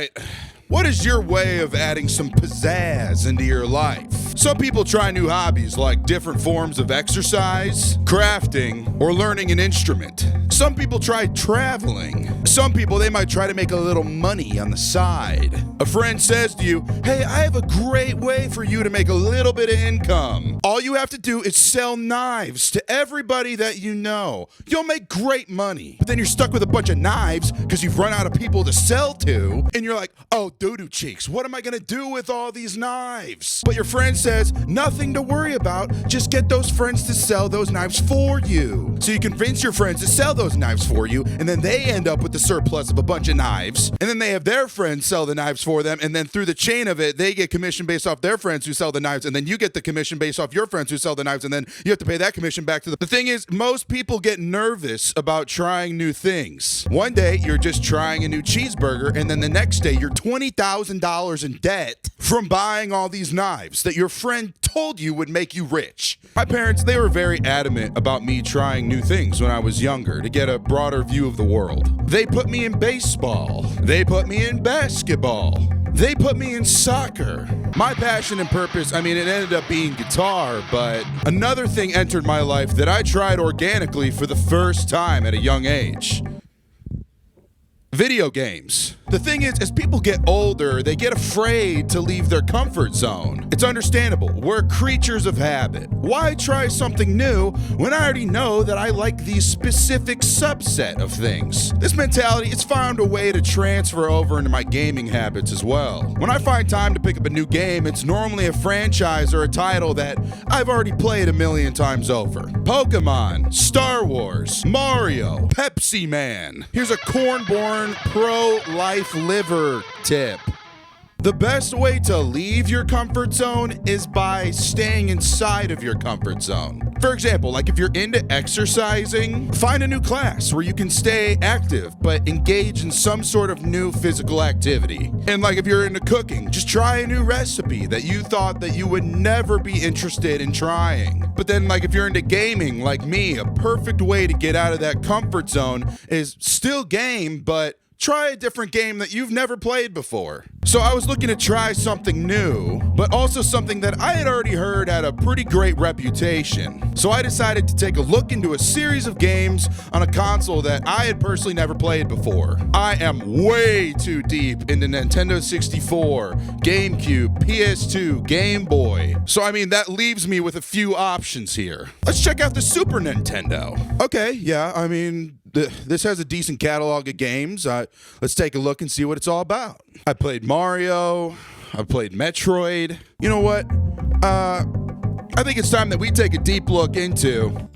right, what is your way of adding some pizzazz into your life? Some people try new hobbies like different forms of exercise, crafting, or learning an instrument. Some people try traveling. Some people, they might try to make a little money on the side. A friend says to you, hey, I have a great way for you to make a little bit of income. All you have to do is sell knives to everybody that you know. You'll make great money. But then you're stuck with a bunch of knives because you've run out of people to sell to, and you're like, oh, doo-doo cheeks, what am I gonna do with all these knives? But your friend says, nothing to worry about, just get those friends to sell those knives for you. So you convince your friends to sell those knives for you, and then they end up with the surplus of a bunch of knives, and then they have their friends sell the knives for them, and then through the chain of it, they get commission based off their friends who sell the knives, and then you get the commission based off your friends who sell the knives, and then you have to pay that commission back to the thing is, most people get nervous about trying new things. One day, you're just trying a new cheeseburger, and then the next day, you're $20,000 in debt from buying all these knives that your friend told you would make you rich. My parents, they were very adamant about me trying new things when I was younger to get a broader view of the world. They put me in baseball. They put me in basketball. They put me in soccer. My passion and purpose, it ended up being guitar, but another thing entered my life that I tried organically for the first time at a young age. Video games. The thing is, as people get older, they get afraid to leave their comfort zone. It's understandable. We're creatures of habit. Why try something new when I already know that I like the specific subset of things? This mentality, it's found a way to transfer over into my gaming habits as well. When I find time to pick up a new game, it's normally a franchise or a title that I've already played a million times over. Pokemon, Star Wars, Mario, Pepsi Man. Here's a corn-born pro-life liver tip. The best way to leave your comfort zone is by staying inside of your comfort zone. For example, like if you're into exercising, find a new class where you can stay active but engage in some sort of new physical activity. And like if you're into cooking, just try a new recipe that you thought that you would never be interested in trying. But then like if you're into gaming like me, a perfect way to get out of that comfort zone is still game, but try a different game that you've never played before. So I was looking to try something new, but also something that I had already heard had a pretty great reputation. So I decided to take a look into a series of games on a console that I had personally never played before. I am way too deep into Nintendo 64, GameCube, PS2, Game Boy. So that leaves me with a few options here. Let's check out the Super Nintendo. Okay, yeah, this has a decent catalog of games. Let's take a look and see what it's all about. I played Mario. I played Metroid. You know what? I think it's time that we take a deep look into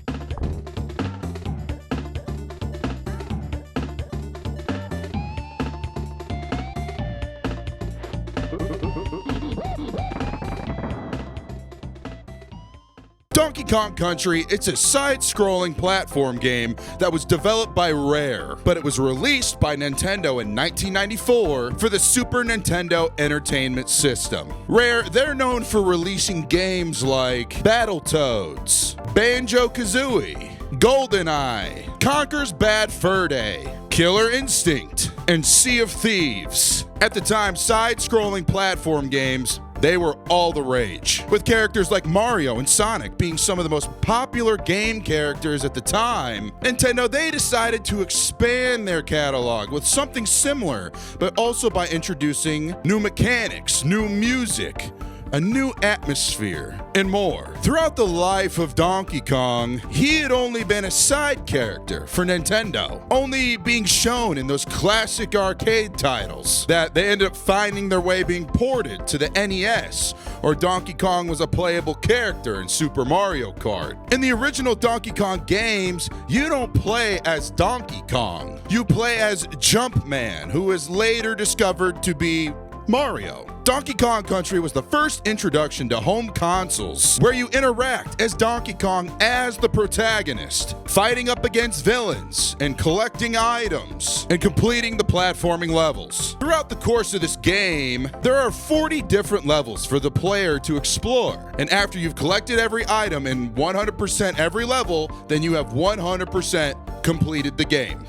Donkey Kong Country. It's a side-scrolling platform game that was developed by Rare, but it was released by Nintendo in 1994 for the Super Nintendo Entertainment System. Rare, they're known for releasing games like Battletoads, Banjo-Kazooie, GoldenEye, Conker's Bad Fur Day, Killer Instinct, and Sea of Thieves. At the time, side-scrolling platform games, they were all the rage, with characters like Mario and Sonic being some of the most popular game characters at the time. Nintendo, they decided to expand their catalog with something similar, but also by introducing new mechanics, new music, a new atmosphere, and more. Throughout the life of Donkey Kong, he had only been a side character for Nintendo, only being shown in those classic arcade titles that they ended up finding their way being ported to the NES, or Donkey Kong was a playable character in Super Mario Kart. In the original Donkey Kong games, you don't play as Donkey Kong. You play as Jumpman, who was later discovered to be Mario. Donkey Kong Country was the first introduction to home consoles where you interact as Donkey Kong as the protagonist, fighting up against villains and collecting items and completing the platforming levels. Throughout the course of this game, there are 40 different levels for the player to explore, and after you've collected every item in 100% every level, then you have 100% completed the game.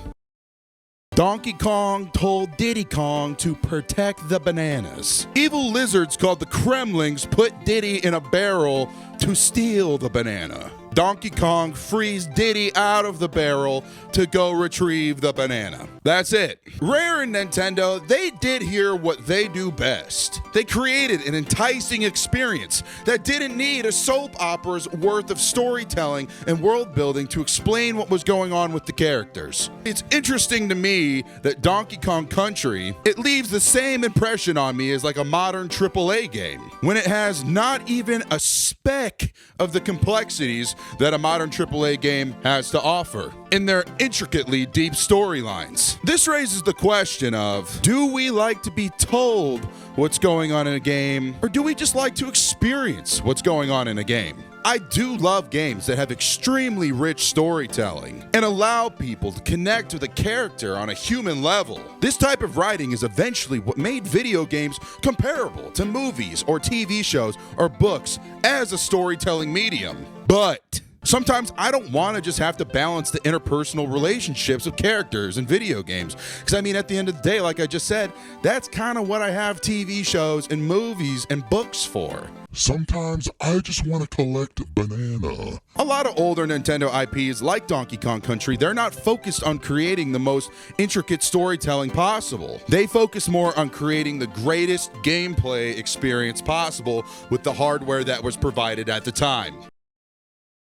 Donkey Kong told Diddy Kong to protect the bananas. Evil lizards called the Kremlings put Diddy in a barrel to steal the banana. Donkey Kong frees Diddy out of the barrel to go retrieve the banana. That's it. Rare and Nintendo, they did here what they do best. They created an enticing experience that didn't need a soap opera's worth of storytelling and world building to explain what was going on with the characters. It's interesting to me that Donkey Kong Country, it leaves the same impression on me as like a modern AAA game, when it has not even a speck of the complexities that a modern AAA game has to offer in their intricately deep storylines. This raises the question of, do we like to be told what's going on in a game, or do we just like to experience what's going on in a game? I do love games that have extremely rich storytelling and allow people to connect with a character on a human level. This type of writing is eventually what made video games comparable to movies or TV shows or books as a storytelling medium. But sometimes I don't want to just have to balance the interpersonal relationships of characters in video games. Because I mean, at the end of the day, like I just said, that's kind of what I have TV shows and movies and books for. Sometimes I just want to collect banana. A lot of older Nintendo IPs like Donkey Kong Country, they're not focused on creating the most intricate storytelling possible. They focus more on creating the greatest gameplay experience possible with the hardware that was provided at the time.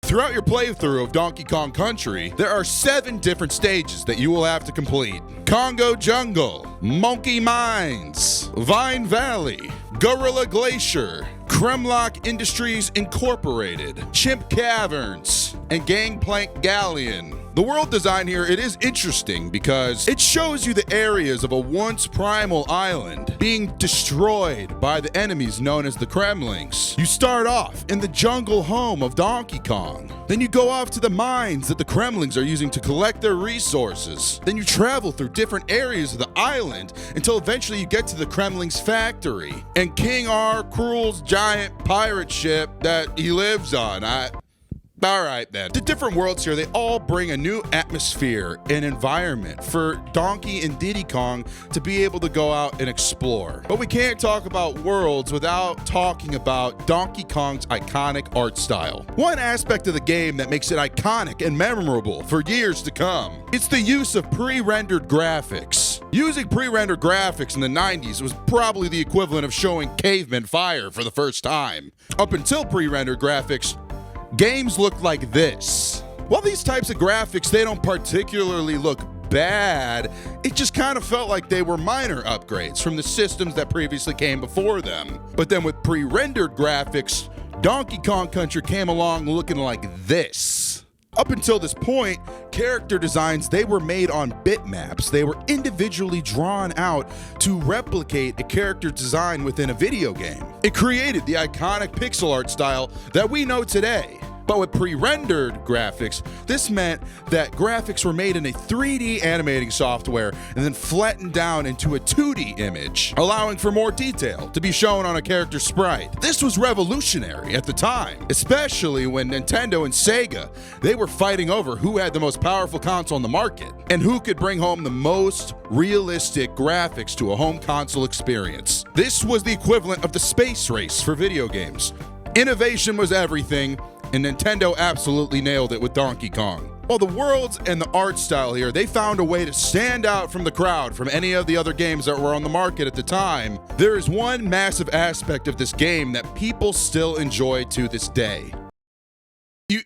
Throughout your playthrough of Donkey Kong Country, there are 7 different stages that you will have to complete. Congo Jungle, Monkey Mines, Vine Valley, Gorilla Glacier, Kremlock Industries Incorporated, Chimp Caverns, and Gangplank Galleon. The world design here, it is interesting because it shows you the areas of a once primal island being destroyed by the enemies known as the Kremlings. You start off in the jungle home of Donkey Kong. Then you go off to the mines that the Kremlings are using to collect their resources. Then you travel through different areas of the island until eventually you get to the Kremlings' factory and King R. Cruel's giant pirate ship that he lives on. Alright then. The different worlds here, they all bring a new atmosphere and environment for Donkey and Diddy Kong to be able to go out and explore. But we can't talk about worlds without talking about Donkey Kong's iconic art style. One aspect of the game that makes it iconic and memorable for years to come, it's the use of pre-rendered graphics. Using pre-rendered graphics in the 90s was probably the equivalent of showing cavemen fire for the first time. Up until pre-rendered graphics, games look like this. While these types of graphics, they don't particularly look bad, it just kind of felt like they were minor upgrades from the systems that previously came before them. But then with pre-rendered graphics, Donkey Kong Country came along looking like this. Up until this point, character designs, they were made on bitmaps. They were individually drawn out to replicate a character design within a video game. It created the iconic pixel art style that we know today. But with pre-rendered graphics, this meant that graphics were made in a 3D animating software and then flattened down into a 2D image, allowing for more detail to be shown on a character's sprite. This was revolutionary at the time, especially when Nintendo and Sega, they were fighting over who had the most powerful console on the market and who could bring home the most realistic graphics to a home console experience. This was the equivalent of the space race for video games. Innovation was everything, and Nintendo absolutely nailed it with Donkey Kong. While the worlds and the art style here, they found a way to stand out from the crowd from any of the other games that were on the market at the time, there is one massive aspect of this game that people still enjoy to this day.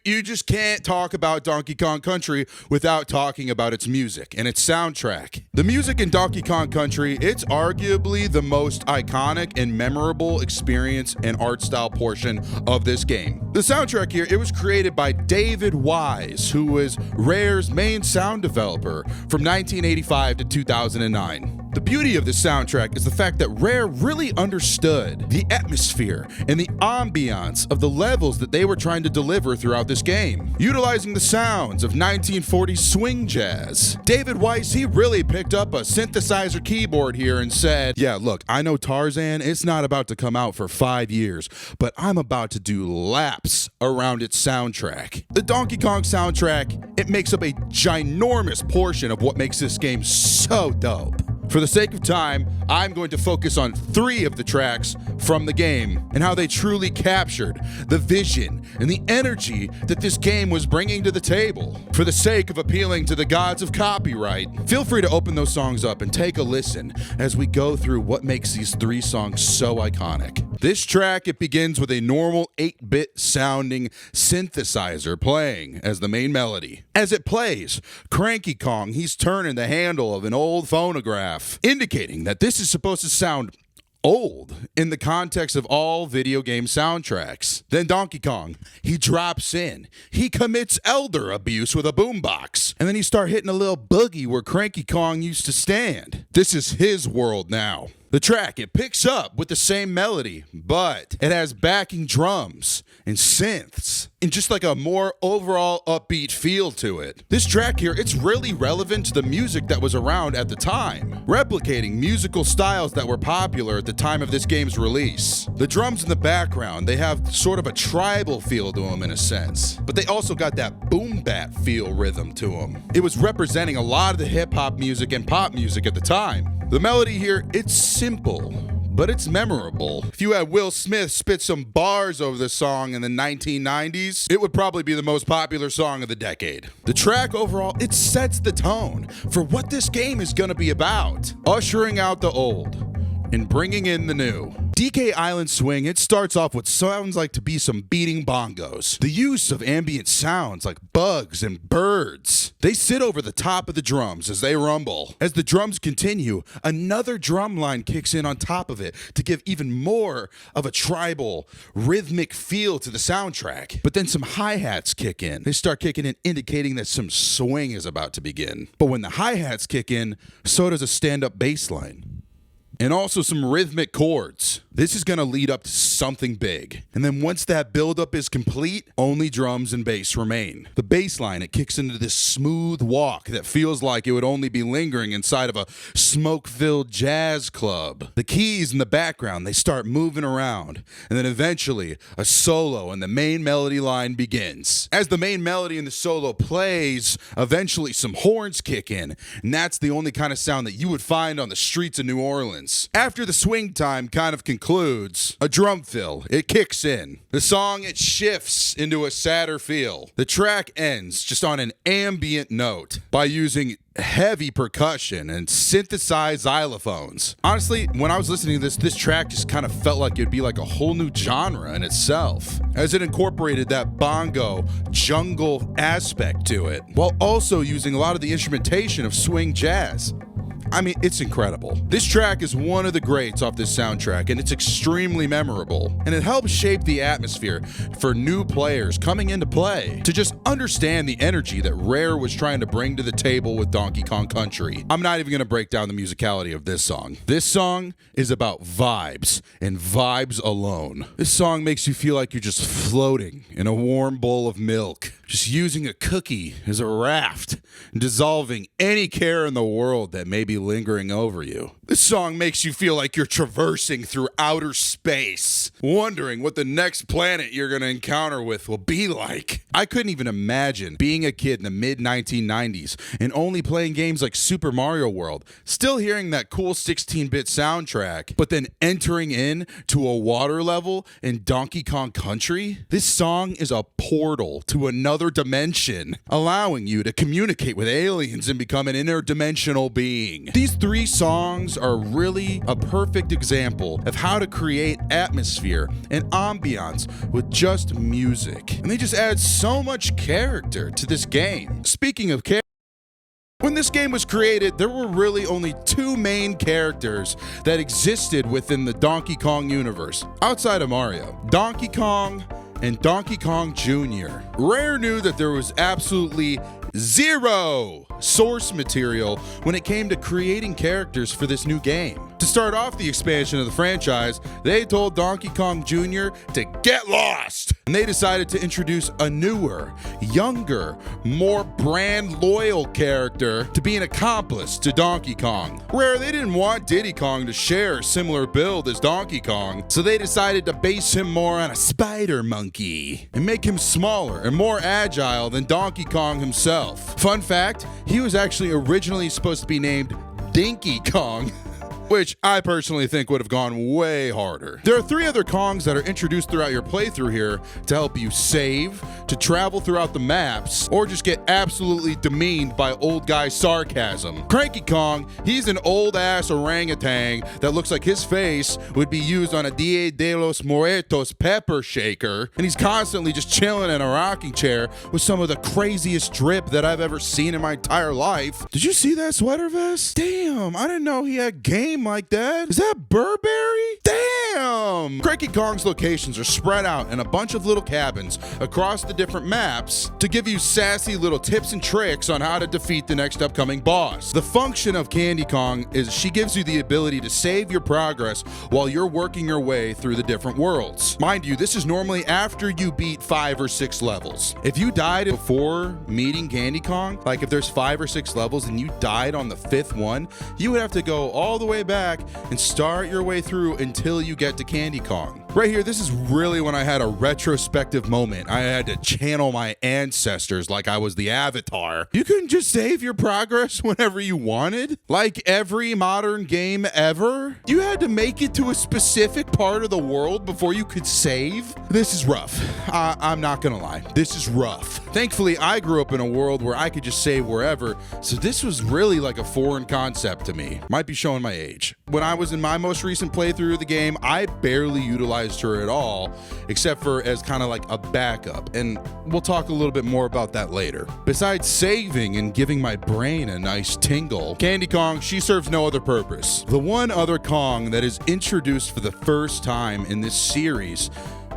You just can't talk about Donkey Kong Country without talking about its music and its soundtrack. The music in Donkey Kong Country, it's arguably the most iconic and memorable experience and art style portion of this game. The soundtrack here, it was created by David Wise, who was Rare's main sound developer from 1985 to 2009. The beauty of this soundtrack is the fact that Rare really understood the atmosphere and the ambiance of the levels that they were trying to deliver throughout this game, utilizing the sounds of 1940s swing jazz. David Weiss, he really picked up a synthesizer keyboard here and said, yeah, look, I know Tarzan, it's not about to come out for 5 years, but I'm about to do laps around its soundtrack. The Donkey Kong soundtrack, it makes up a ginormous portion of what makes this game so dope. For the sake of time, I'm going to focus on 3 of the tracks from the game and how they truly captured the vision and the energy that this game was bringing to the table. For the sake of appealing to the gods of copyright, feel free to open those songs up and take a listen as we go through what makes these 3 songs so iconic. This track, it begins with a normal 8-bit sounding synthesizer playing as the main melody. As it plays, Cranky Kong, he's turning the handle of an old phonograph, indicating that this is supposed to sound old in the context of all video game soundtracks. Then Donkey Kong, he drops in. He commits elder abuse with a boombox. And then he starts hitting a little boogie where Cranky Kong used to stand. This is his world now. The track, it picks up with the same melody, but it has backing drums and synths and just like a more overall upbeat feel to it. This track here, it's really relevant to the music that was around at the time, replicating musical styles that were popular at the time of this game's release. The drums in the background, they have sort of a tribal feel to them in a sense, but they also got that boom bat feel rhythm to them. It was representing a lot of the hip hop music and pop music at the time. The melody here, it's simple, but it's memorable. If you had Will Smith spit some bars over this song in the 1990s, it would probably be the most popular song of the decade. The track overall, it sets the tone for what this game is gonna be about, ushering out the old and bringing in the new. DK Island Swing, it starts off with sounds like to be some beating bongos. The use of ambient sounds like bugs and birds. They sit over the top of the drums as they rumble. As the drums continue, another drum line kicks in on top of it to give even more of a tribal, rhythmic feel to the soundtrack. But then some hi-hats kick in. They start kicking in, indicating that some swing is about to begin. But when the hi-hats kick in, so does a stand-up bass line. And also some rhythmic chords. This is gonna lead up to something big. And then once that buildup is complete, only drums and bass remain. The bass line, it kicks into this smooth walk that feels like it would only be lingering inside of a smoke-filled jazz club. The keys in the background, they start moving around. And then eventually, a solo and the main melody line begins. As the main melody and the solo plays, eventually some horns kick in. And that's the only kind of sound that you would find on the streets of New Orleans. After the swing time kind of concludes, a drum fill, it kicks in. The song, it shifts into a sadder feel. The track ends just on an ambient note by using heavy percussion and synthesized xylophones. Honestly, when I was listening to this track just kind of felt like it'd be like a whole new genre in itself, as it incorporated that bongo jungle aspect to it, while also using a lot of the instrumentation of swing jazz. I mean, it's incredible. This track is one of the greats off this soundtrack, and it's extremely memorable. And it helps shape the atmosphere for new players coming into play to just understand the energy that Rare was trying to bring to the table with Donkey Kong Country. I'm not even going to break down the musicality of this song. This song is about vibes, and vibes alone. This song makes you feel like you're just floating in a warm bowl of milk, just using a cookie as a raft, and dissolving any care in the world that may be lingering over you. This song makes you feel like you're traversing through outer space, wondering what the next planet you're going to encounter with will be like. I couldn't even imagine being a kid in the mid-1990s and only playing games like Super Mario World, still hearing that cool 16-bit soundtrack, but then entering in to a water level in Donkey Kong Country. This song is a portal to another dimension, allowing you to communicate with aliens and become an interdimensional being. These 3 songs are really a perfect example of how to create atmosphere and ambiance with just music. And they just add so much character to this game. Speaking of character, when this game was created, there were really only 2 main characters that existed within the Donkey Kong universe, outside of Mario: Donkey Kong and Donkey Kong Jr. Rare knew that there was absolutely zero source material when it came to creating characters for this new game. To start off the expansion of the franchise, they told Donkey Kong Jr. to get lost, and they decided to introduce a newer, younger, more brand loyal character to be an accomplice to Donkey Kong. Rare, they didn't want Diddy Kong to share a similar build as Donkey Kong, so they decided to base him more on a spider monkey and make him smaller and more agile than Donkey Kong himself. Fun fact, he was actually originally supposed to be named Dinky Kong, which I personally think would have gone way harder. There are 3 other Kongs that are introduced throughout your playthrough here to help you save, to travel throughout the maps, or just get absolutely demeaned by old guy sarcasm. Cranky Kong, he's an old ass orangutan that looks like his face would be used on a Dia de los Muertos pepper shaker, and he's constantly just chilling in a rocking chair with some of the craziest drip that I've ever seen in my entire life. Did you see that sweater vest? Damn, I didn't know he had game like that. Is that Burberry? Damn! Cranky Kong's locations are spread out in a bunch of little cabins across the different maps to give you sassy little tips and tricks on how to defeat the next upcoming boss. The function of Candy Kong is she gives you the ability to save your progress while you're working your way through the different worlds. Mind you, this is normally after you beat 5 or 6 levels. If you died before meeting Candy Kong, like if there's 5 or 6 levels and you died on the 5th one, you would have to go all the way back and start your way through until you get to Candy Kong. Right here, this is really when I had a retrospective moment. I had to channel my ancestors like I was the Avatar. You couldn't just save your progress whenever you wanted? Like every modern game ever? You had to make it to a specific part of the world before you could save? This is rough. I'm not gonna lie. This is rough. Thankfully, I grew up in a world where I could just save wherever, so this was really like a foreign concept to me. Might be showing my age. When I was in my most recent playthrough of the game, I barely utilized her at all, except for as kind of like a backup, and we'll talk a little bit more about that later. Besides saving and giving my brain a nice tingle, Candy Kong, she serves no other purpose. The one other Kong that is introduced for the first time in this series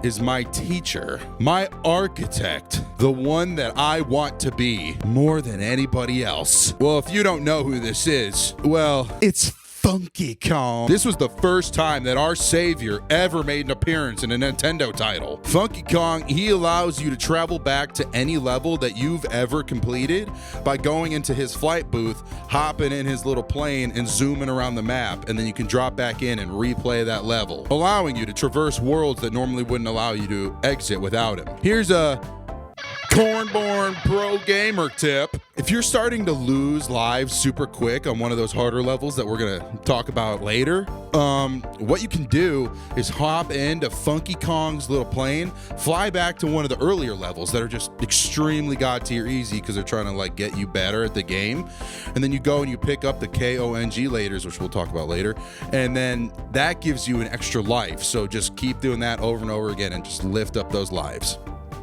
is my teacher, my architect, the one that I want to be more than anybody else. Well, if you don't know who this is, well, it's Funky Kong. This was the first time that our savior ever made an appearance in a Nintendo title. Funky Kong, he allows you to travel back to any level that you've ever completed by going into his flight booth, hopping in his little plane and zooming around the map, and then you can drop back in and replay that level, allowing you to traverse worlds that normally wouldn't allow you to exit without him. Here's a Cornborn Pro Gamer tip. If you're starting to lose lives super quick on one of those harder levels that we're gonna talk about later, what you can do is hop into Funky Kong's little plane, fly back to one of the earlier levels that are just extremely god tier easy because they're trying to like get you better at the game, and then you go and you pick up the KONG laters, which we'll talk about later, and then that gives you an extra life. So just keep doing that over and over again and just lift up those lives.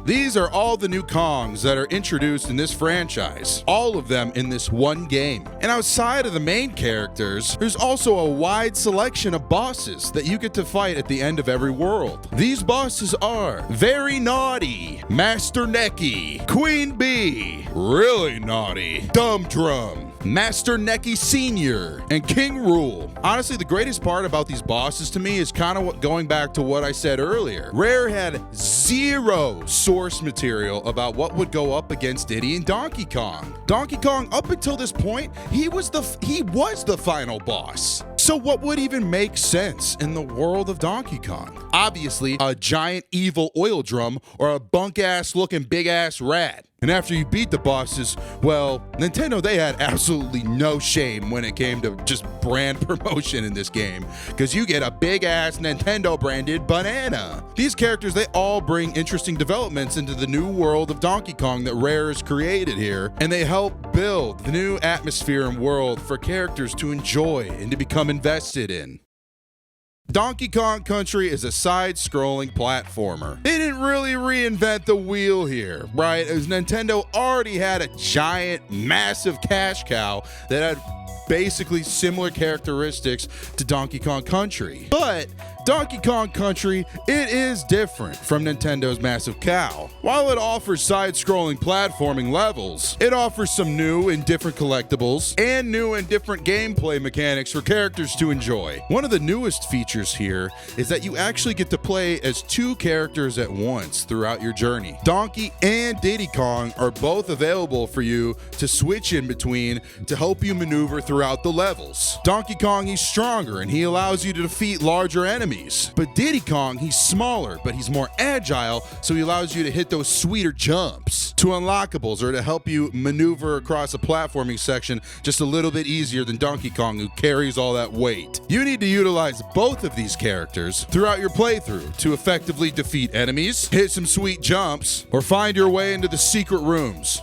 These are all the new Kongs that are introduced in this franchise, all of them in this one game. And outside of the main characters, there's also a wide selection of bosses that you get to fight at the end of every world. These bosses are Very Naughty, Master Necky, Queen Bee, Really Naughty, Dumb Drum, Master Necky Sr., and King Rule. Honestly, the greatest part about these bosses to me is kind of going back to what I said earlier. Rare had zero source material about what would go up against Diddy and Donkey Kong. Donkey Kong, up until this point, he was the final boss. So what would even make sense in the world of Donkey Kong? Obviously, a giant evil oil drum or a bunk-ass looking big-ass rat. And after you beat the bosses, well, Nintendo, they had absolutely no shame when it came to just brand promotion in this game, because you get a big-ass Nintendo-branded banana. These characters, they all bring interesting developments into the new world of Donkey Kong that Rare has created here, and they help build the new atmosphere and world for characters to enjoy and to become invested in. Donkey Kong Country is a side-scrolling platformer. They didn't really reinvent the wheel here, right? As Nintendo already had a giant, massive cash cow that had basically similar characteristics to Donkey Kong Country. But Donkey Kong Country, it is different from Nintendo's Massive Cow. While it offers side-scrolling platforming levels, it offers some new and different collectibles and new and different gameplay mechanics for characters to enjoy. One of the newest features here is that you actually get to play as two characters at once throughout your journey. Donkey and Diddy Kong are both available for you to switch in between to help you maneuver throughout the levels. Donkey Kong, he's stronger and he allows you to defeat larger enemies. But Diddy Kong, he's smaller, but he's more agile, so he allows you to hit those sweeter jumps. To unlockables, or to help you maneuver across a platforming section just a little bit easier than Donkey Kong, who carries all that weight. You need to utilize both of these characters throughout your playthrough to effectively defeat enemies, hit some sweet jumps, or find your way into the secret rooms.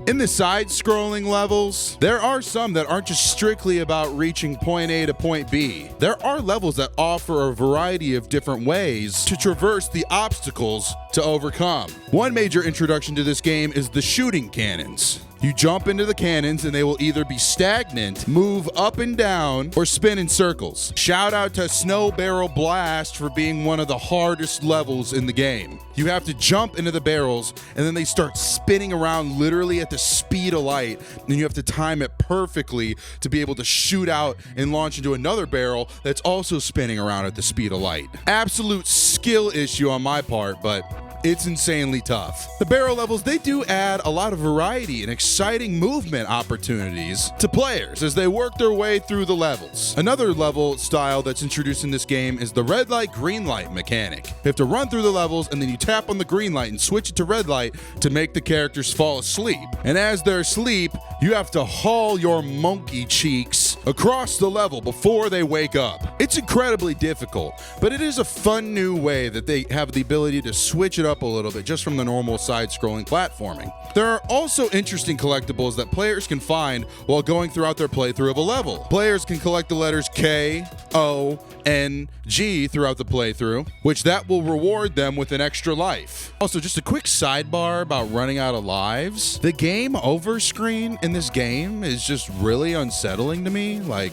In the side-scrolling levels, there are some that aren't just strictly about reaching point A to point B. There are levels that offer a variety of different ways to traverse the obstacles to overcome. One major introduction to this game is the shooting cannons. You jump into the cannons and they will either be stagnant, move up and down, or spin in circles. Shout out to Snow Barrel Blast for being one of the hardest levels in the game. You have to jump into the barrels and then they start spinning around literally at the speed of light, and you have to time it perfectly to be able to shoot out and launch into another barrel that's also spinning around at the speed of light. Absolute skill issue on my part, but it's insanely tough. The barrel levels, they do add a lot of variety and exciting movement opportunities to players as they work their way through the levels. Another level style that's introduced in this game is the red light, green light mechanic. You have to run through the levels and then you tap on the green light and switch it to red light to make the characters fall asleep. And as they're asleep, you have to haul your monkey cheeks across the level before they wake up. It's incredibly difficult, but it is a fun new way that they have the ability to switch it up a little bit just from the normal side-scrolling platforming. There are also interesting collectibles that players can find while going throughout their playthrough of a level. Players can collect the letters K, O, N, G throughout the playthrough, which that will reward them with an extra life. Also, just a quick sidebar about running out of lives. The game over screen in this game is just really unsettling to me. Like,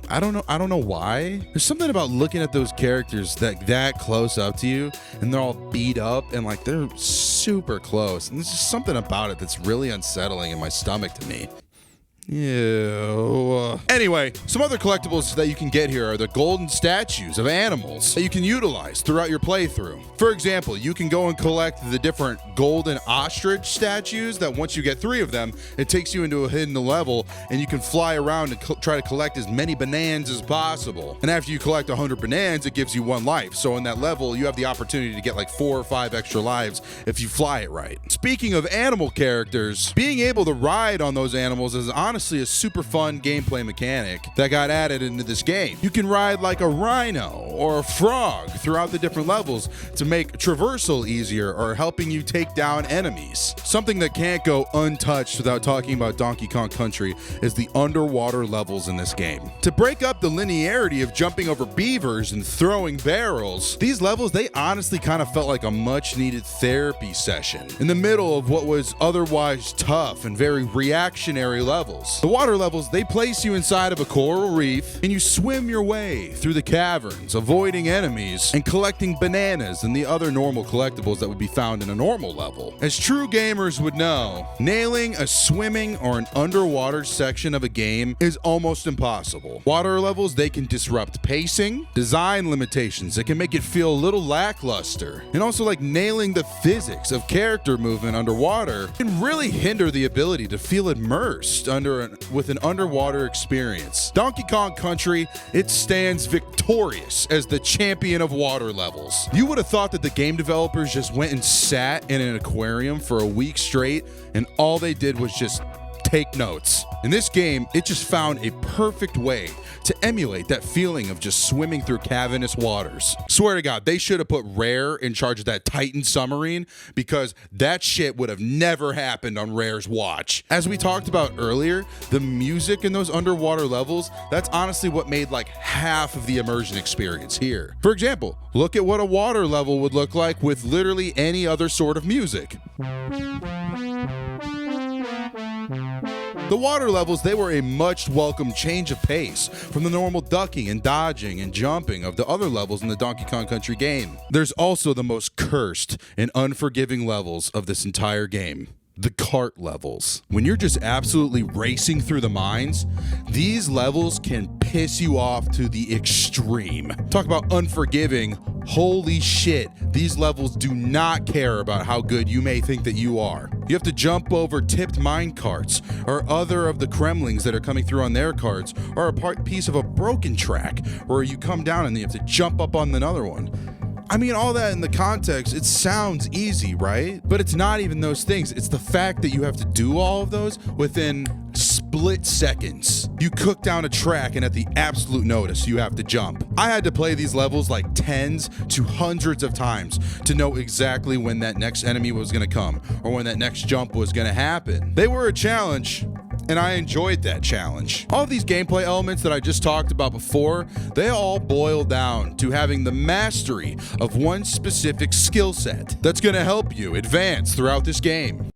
I don't know why. There's something about looking at those characters that close up to you and they're all beat up and like they're super close. And there's just something about it that's really unsettling in my stomach to me. Ew. Anyway, some other collectibles that you can get here are the golden statues of animals that you can utilize throughout your playthrough. For example, you can go and collect the different golden ostrich statues that once you get 3 of them, it takes you into a hidden level and you can fly around and try to collect as many bananas as possible. And after you collect 100 bananas, it gives you 1 life. So in that level, you have the opportunity to get like 4 or 5 extra lives if you fly it right. Speaking of animal characters, being able to ride on those animals is honestly a super fun gameplay mechanic that got added into this game. You can ride like a rhino or a frog throughout the different levels to make traversal easier or helping you take down enemies. Something that can't go untouched without talking about Donkey Kong Country is the underwater levels in this game. To break up the linearity of jumping over beavers and throwing barrels, these levels, they honestly kind of felt like a much needed therapy session in the middle of what was otherwise tough and very reactionary levels. The water levels, they place you inside of a coral reef and you swim your way through the caverns, avoiding enemies and collecting bananas and the other normal collectibles that would be found in a normal level. As true gamers would know, nailing a swimming or an underwater section of a game is almost impossible. Water levels, they can disrupt pacing, design limitations that can make it feel a little lackluster, and also like nailing the physics of character movement underwater can really hinder the ability to feel immersed with an underwater experience. Donkey Kong Country, it stands victorious as the champion of water levels. You would have thought that the game developers just went and sat in an aquarium for a week straight and all they did was just take notes. In this game, it just found a perfect way to emulate that feeling of just swimming through cavernous waters. Swear to God, they should have put Rare in charge of that Titan submarine because that shit would have never happened on Rare's watch. As we talked about earlier, the music in those underwater levels, that's honestly what made like half of the immersion experience here. For example, look at what a water level would look like with literally any other sort of music. The water levels, they were a much welcome change of pace from the normal ducking and dodging and jumping of the other levels in the Donkey Kong Country game. There's also the most cursed and unforgiving levels of this entire game. The cart levels. When you're just absolutely racing through the mines, these levels can piss you off to the extreme. Talk about unforgiving. Holy shit, these levels do not care about how good you may think that you are. You have to jump over tipped mine carts or other of the Kremlings that are coming through on their carts, or a piece of a broken track where you come down and you have to jump up on another one. I mean, all that in the context, it sounds easy, right? But it's not even those things. It's the fact that you have to do all of those within split seconds. You cook down a track and at the absolute notice, you have to jump. I had to play these levels like tens to hundreds of times to know exactly when that next enemy was gonna come or when that next jump was gonna happen. They were a challenge, and I enjoyed that challenge. All of these gameplay elements that I just talked about before, they all boil down to having the mastery of one specific skill set that's gonna help you advance throughout this game.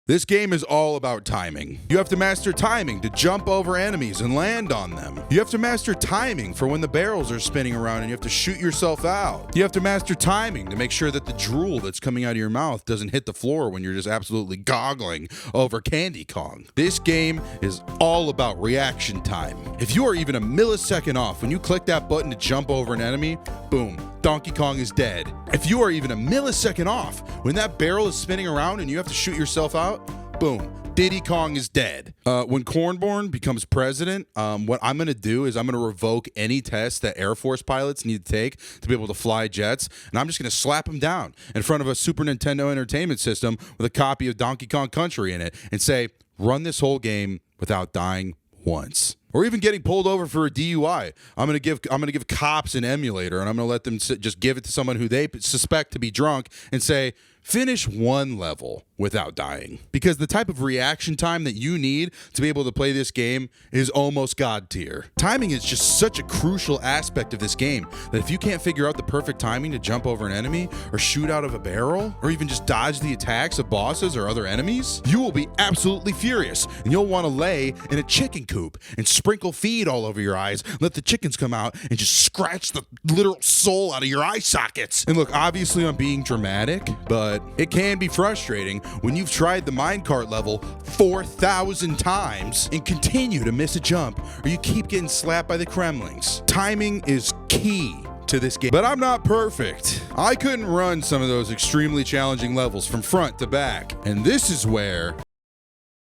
This game is all about timing. You have to master timing to jump over enemies and land on them. You have to master timing for when the barrels are spinning around and you have to shoot yourself out. You have to master timing to make sure that the drool that's coming out of your mouth doesn't hit the floor when you're just absolutely goggling over Candy Kong. This game is all about reaction time. If you are even a millisecond off when you click that button to jump over an enemy, boom, Donkey Kong is dead. If you are even a millisecond off when that barrel is spinning around and you have to shoot yourself out, boom, Diddy Kong is dead. When Cornborn becomes president, what I'm going to do is I'm going to revoke any test that Air Force pilots need to take to be able to fly jets, and I'm just going to slap them down in front of a Super Nintendo Entertainment System with a copy of Donkey Kong Country in it and say, run this whole game without dying once. Or even getting pulled over for a DUI. I'm gonna give cops an emulator, and I'm gonna let them just give it to someone who they suspect to be drunk and say, finish one level without dying. Because the type of reaction time that you need to be able to play this game is almost God tier. Timing is just such a crucial aspect of this game that if you can't figure out the perfect timing to jump over an enemy or shoot out of a barrel or even just dodge the attacks of bosses or other enemies, you will be absolutely furious and you'll want to lay in a chicken coop and sprinkle feed all over your eyes, let the chickens come out and just scratch the literal soul out of your eye sockets. And look, obviously I'm being dramatic, but it can be frustrating when you've tried the minecart level 4,000 times and continue to miss a jump, or you keep getting slapped by the Kremlings. Timing is key to this game. But I'm not perfect. I couldn't run some of those extremely challenging levels from front to back. And this is where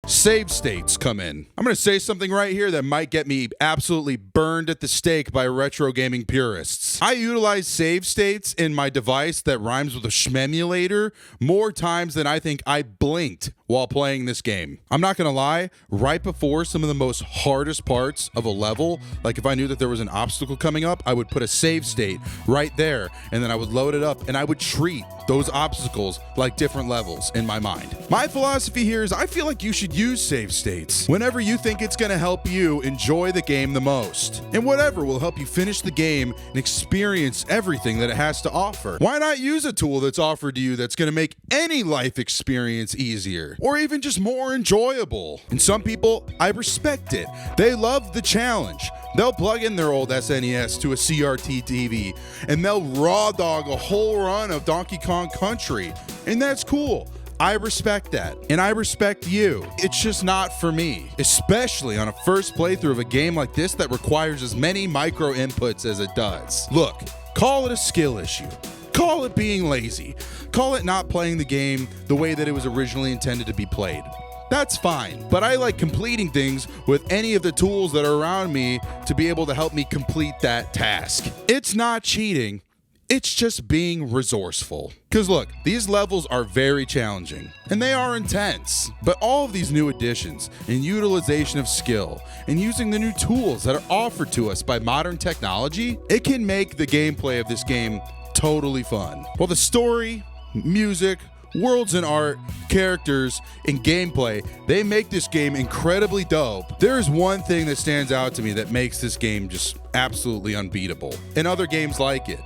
save states come in. I'm going to say something right here that might get me absolutely burned at the stake by retro gaming purists. I utilize save states in my device that rhymes with a shmemulator more times than I think I blinked while playing this game. I'm not going to lie, right before some of the most hardest parts of a level, like if I knew that there was an obstacle coming up, I would put a save state right there, and then I would load it up, and I would treat those obstacles like different levels in my mind. My philosophy here is I feel like you should use save states whenever you think it's going to help you enjoy the game the most, and whatever will help you finish the game and experience everything that it has to offer. Why not use a tool that's offered to you that's going to make any life experience easier or even just more enjoyable? And some people, I respect it. They love the challenge. They'll plug in their old SNES to a CRT TV and they'll raw dog a whole run of Donkey Kong Country, and that's cool. I respect that, and I respect you. It's just not for me, especially on a first playthrough of a game like this that requires as many micro inputs as it does. Look, call it a skill issue. Call it being lazy. Call it not playing the game the way that it was originally intended to be played. That's fine, but I like completing things with any of the tools that are around me to be able to help me complete that task. It's not cheating. It's just being resourceful. Because look, these levels are very challenging and they are intense, but all of these new additions and utilization of skill and using the new tools that are offered to us by modern technology, it can make the gameplay of this game totally fun. While the story, music, worlds and art, characters, and gameplay, they make this game incredibly dope. There's one thing that stands out to me that makes this game just absolutely unbeatable, and other games like it.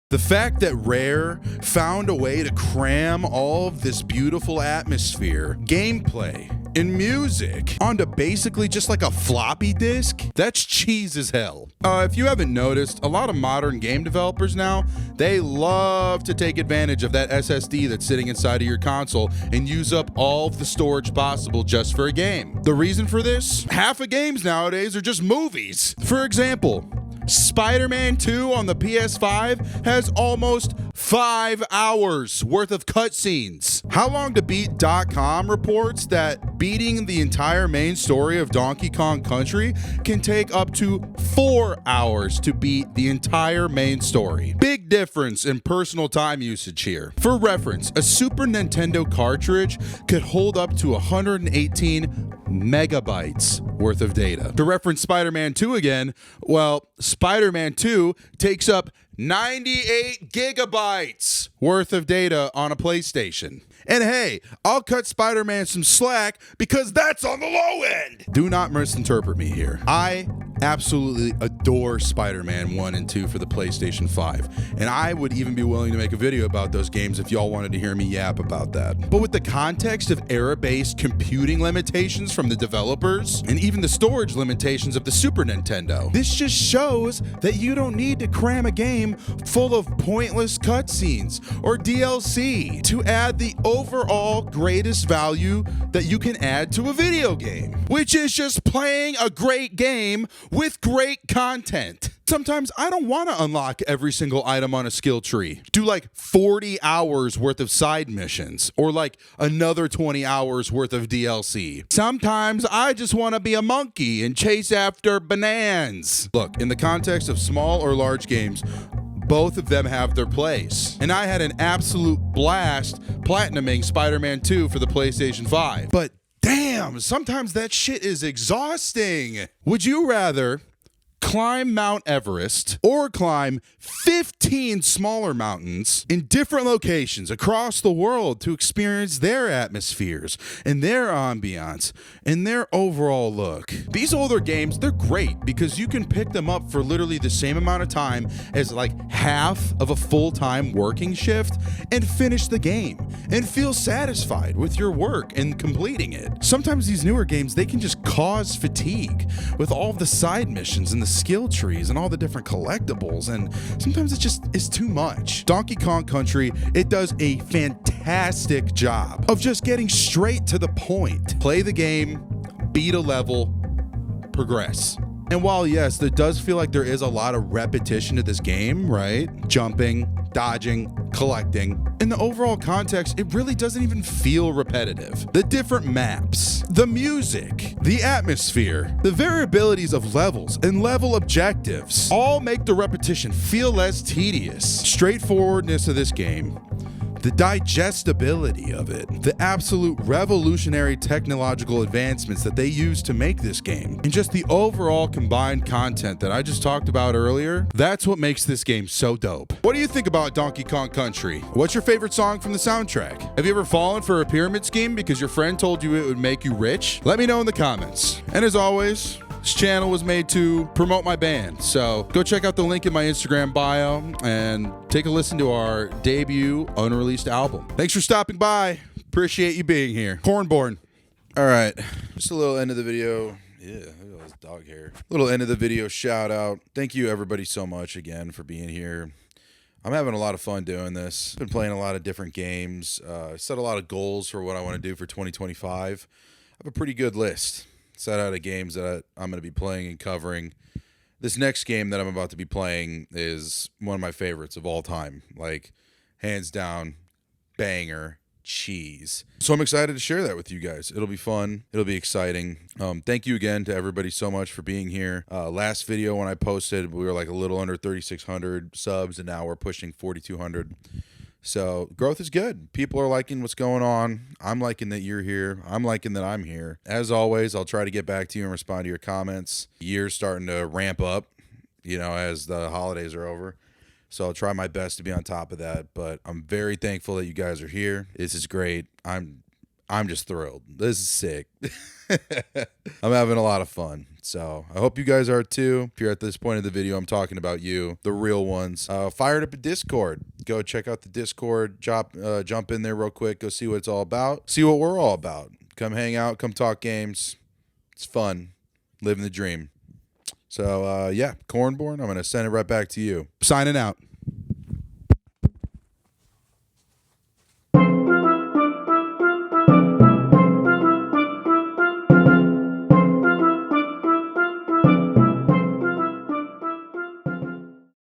The fact that Rare found a way to cram all of this beautiful atmosphere, gameplay, in music onto basically just like a floppy disk, that's cheese as hell. If you haven't noticed, a lot of modern game developers now, they love to take advantage of that SSD that's sitting inside of your console and use up all of the storage possible just for a game. The reason for this? Half of games nowadays are just movies. For example, Spider-Man 2 on the PS5 has almost 5 hours worth of cutscenes. HowLongToBeat.com reports that beating the entire main story of Donkey Kong Country can take up to 4 hours to beat the entire main story. Big difference in personal time usage here. For reference, a Super Nintendo cartridge could hold up to 118 megabytes worth of data. To reference Spider-Man 2 again, well, Spider-Man 2 takes up 98 gigabytes worth of data on a PlayStation. And hey, I'll cut Spider-Man some slack because that's on the low end. Do not misinterpret me here. I absolutely adore Spider-Man 1 and 2 for the PlayStation 5. And I would even be willing to make a video about those games if y'all wanted to hear me yap about that. But with the context of era-based computing limitations from the developers and even the storage limitations of the Super Nintendo, this just shows that you don't need to cram a game full of pointless cutscenes or DLC to add the overall greatest value that you can add to a video game, which is just playing a great game with great content. Sometimes I don't want to unlock every single item on a skill tree, do like 40 hours worth of side missions, or like another 20 hours worth of DLC. Sometimes I just want to be a monkey and chase after bananas. Look, in the context of small or large games, both of them have their place. And I had an absolute blast platinuming Spider-Man 2 for the PlayStation 5. But damn, sometimes that shit is exhausting. Would you rather climb Mount Everest or climb 15 smaller mountains in different locations across the world to experience their atmospheres and their ambiance and their overall look? These older games, they're great because you can pick them up for literally the same amount of time as like half of a full-time working shift and finish the game and feel satisfied with your work and completing it. Sometimes these newer games, they can just cause fatigue with all of the side missions and the skill trees and all the different collectibles, and sometimes it's too much. Donkey Kong Country, it does a fantastic job of just getting straight to the point. Play the game, beat a level, progress. And while yes, there does feel like there is a lot of repetition to this game, right? Jumping, dodging, collecting. In the overall context, it really doesn't even feel repetitive. The different maps, the music, the atmosphere, the variabilities of levels and level objectives all make the repetition feel less tedious. Straightforwardness of this game, the digestibility of it, the absolute revolutionary technological advancements that they use to make this game, and just the overall combined content that I just talked about earlier, that's what makes this game so dope. What do you think about Donkey Kong Country? What's your favorite song from the soundtrack? Have you ever fallen for a pyramid scheme because your friend told you it would make you rich? Let me know in the comments. And as always, this channel was made to promote my band, so go check out the link in my Instagram bio and take a listen to our debut unreleased album. Thanks for stopping by. Appreciate you being here. Cornborn. All right, just a little end of the video. Yeah, look at all this dog hair. Little end of the video shout out. Thank you everybody so much again for being here. I'm having a lot of fun doing this. Been playing a lot of different games. Set a lot of goals for what I want to do for 2025. I have a pretty good list set out of games that I'm going to be playing and covering. This next game that I'm about to be playing is one of my favorites of all time. Like, hands down, banger, cheese. So I'm excited to share that with you guys. It'll be fun. It'll be exciting. Thank you again to everybody so much for being here. Last video when I posted, we were like a little under 3,600 subs, and now we're pushing 4,200. So growth is good. People are liking what's going on. I'm liking that you're here. I'm liking that I'm here. As always, I'll try to get back to you and respond to your comments. The year's starting to ramp up, you know, as the holidays are over. So I'll try my best to be on top of that. But I'm very thankful that you guys are here. This is great. I'm just thrilled. This is sick. I'm having a lot of fun. So I hope you guys are too. If you're at this point of the video, I'm talking about you, the real ones. Fired up a Discord. Go check out the Discord. Jump in there real quick. Go see what it's all about. See what we're all about. Come hang out. Come talk games. It's fun. Living the dream. So, yeah, Cornborn, I'm going to send it right back to you. Signing out.